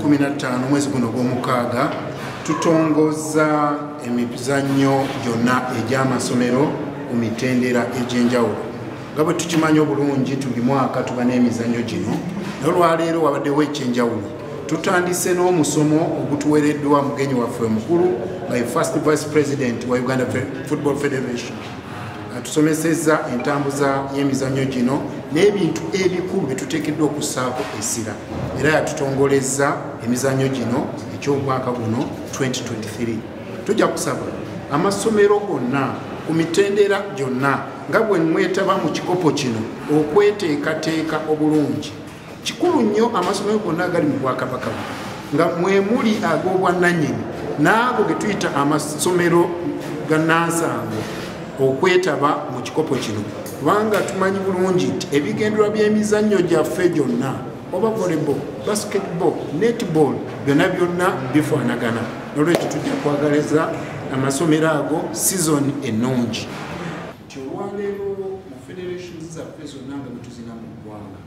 15 mwezi guno gw'omukaaga tutongoza emizannyo gyonna egy'amasomero ku mitendera egy'enjawulo. Nga bwe tukimanyi obulungi tuli mwaka tuba n'emizannyo gino, n'olwaleero wabaddewo ekyenjawulo. Tutandise n'omusomo ogutuweereddwa mugenyi waffe omukulu by First Vice President wa Uganda Football Federation. Tusomesezza entambuza y'emizannyo gino n'ebintu ebikulu bye tuteekeddwa okussaako essira, era yatutongolezza emizannyo gino eky'omwaka guno 2023. Tujja kusaba amasomero gonna ku mitendera gyonna nga bwe mwetaba mu kikopo kino okweteekateeka obulungi. Kikulu nnyo amasomero gonna agali mu Bwakabaka nga mwe muli ag'obwannannyini n'ago ge tuyita amasomero ga Nansango okwetaba mu kikopo kino, kubanga tumanyi bulungi nti ebigendererwa by'emizannyo gyaffe gyonna, oba volleyball, basketball, netball, byonna bifaanagana. Nolwekyo tujja kwagaliza amasomero ago season ennungi. Olwaleero mu federations zaffe zonna nga tuzina mu ggwanga,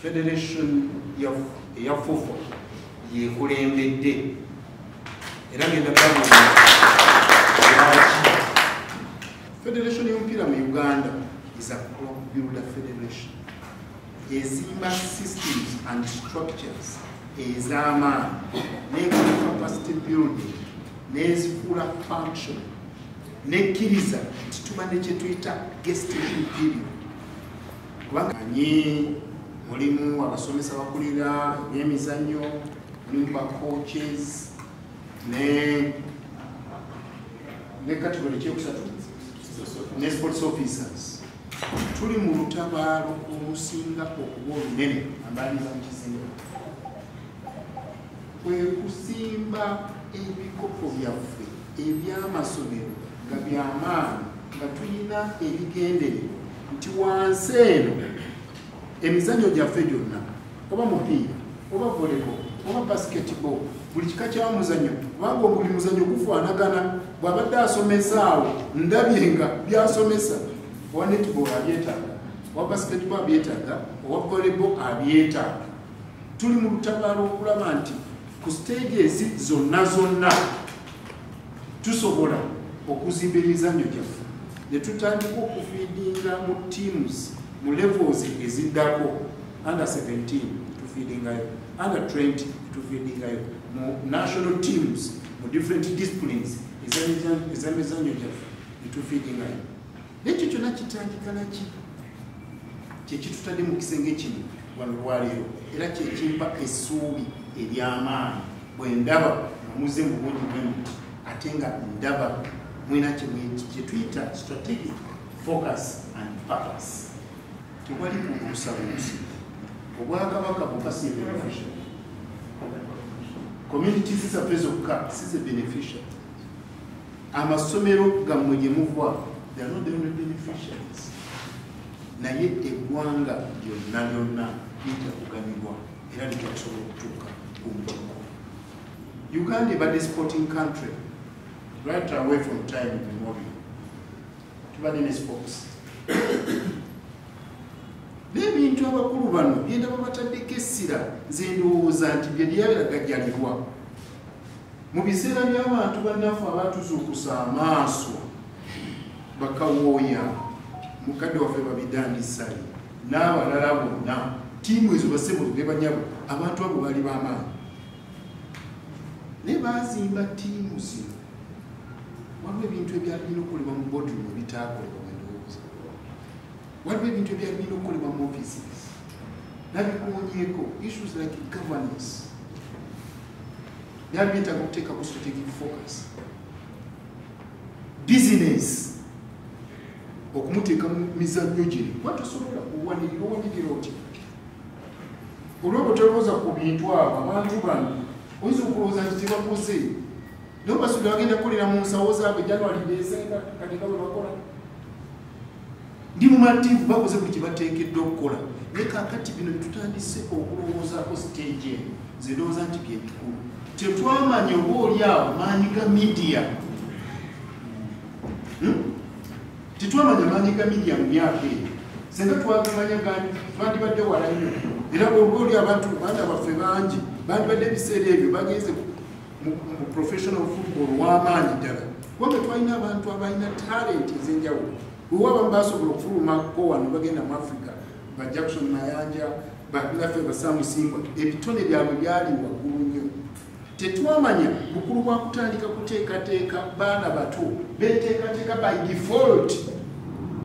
federation eya FUFA yekulembedde era ngenda Federation y'Omupiira mu Uganda is a club builder federation. Ezimba systems and structures ez'amaanyi n'ekola capacity building n'ezifuula function n'ekkiriza nti tuba ne kye tuyita gestation period. Kubanga mulimu abasomesa bakulira ebyemizannyo, mulimu ba coaches ne category kyokusatu ne sports officers. Tuli mu lutabaalo olusinga okuba olunene ambaaliza mu kizinga, kwe kusimba ebikopo byaffe eby'amasomero nga by'amaanyi nga tulina ebigendere nti wansi eno emizannyo gyaffe gyonna, oba mupiira oba volleyball oba basketball, buli kika kya muzannyo, kubanga buli muzannyo gufaanagana. Bw'abadde asomesa awo ndabye nga byasomesa, owa netball abyetaaga, owa basketball abyetaaga, owa volleyball abyetaaga. Tuli mu lutabaalo okulaba nti ku stages zonna tusobola okuzimba emizannyo gyaffe, ne tutandika okufiidinga mu teams mu levels eziddako, under 17 tufiidingayo, under 20 tufiidingayo, mu national teams mu different disciplines ez'emizannyo gyaffe netufiidingayo. N'ekyo kyonna kitandika naki kyekitutadde mu kisenge kino wano lwaleero, era kyekimpa essuubi ery'amaanyi bwe ndaba nga muze mu bungi bwemuti, ate nga ndaba mwina kye tuyita strategic focus and purpose. Tewali kubuusabuusi. Obwakabaka bwokka si beneficial, communities zaffe zokka si ze beneficial, amasomero gammwe gye muva they are not the only beneficiaries. Naye eggwanga lyonna lijja kuganyulwa era lijja kusobola okutuuka ku ntikko. Uganda ebadde sporting country right away from time immemorial. Tubadde ne sports n'ebintu abakulu bano byenda babataddeko essira, nze ndowooza nti bye lyabiragajjalirwa mu biseera by'abantu bannaffe abatuzuukusa amaaso bakawooya, mukadde waffe babidandisali n'abalala bonna, tiimu ezo basebulu ne banyabo, abantu abo baali b'amaanyi naye baazimba tiimu zino. Waliwo ebintu ebyali birina okukolebwa mu boardroom ebitaakolebwa mu ndowooza, waliwo ebintu ebyali birina okukolebwa mu offices nabikoonyeeko, issues like governance byali byetaaga okuteeka ku strategic focus. Business okumuteeka mu mizannyo gino watosobola owanirira otya olw'obwo tolowooza ku bintu abo abantu bano oyinza okulowooza nti tebakoze naye basubira bagenda kukolera mu nsawo zaabwe January December kati nga bwe bakola. Ndi mumativu bakoze buli kye bateekeddwa okukola, naye kaakati bino bitutandise okulowoozaako stage eno ze ndowooza nti bye bikulu. Tetwamanya oba oli awo maanyi ga media, tetwamanya maanyi ga media mu myaka eyo. Senga twagamanya gani twandibadde wala nnyo, era bw'oba oli abantu baana baffe bangi bandibadde ebiseera ebyo bagenze mu professional football w'amaanyi ddala kubanga twalina abantu abalina talent ez'enjawulo wewabamu basobola okufulumako wano bagenda mu africa ba Jackson Mayanja banaffe basamusimbwa ebitone byabwe byali waggulu nnyo tetwamanya bukulu bwa kutandika kuteekateeka baana bato beteekateeka by default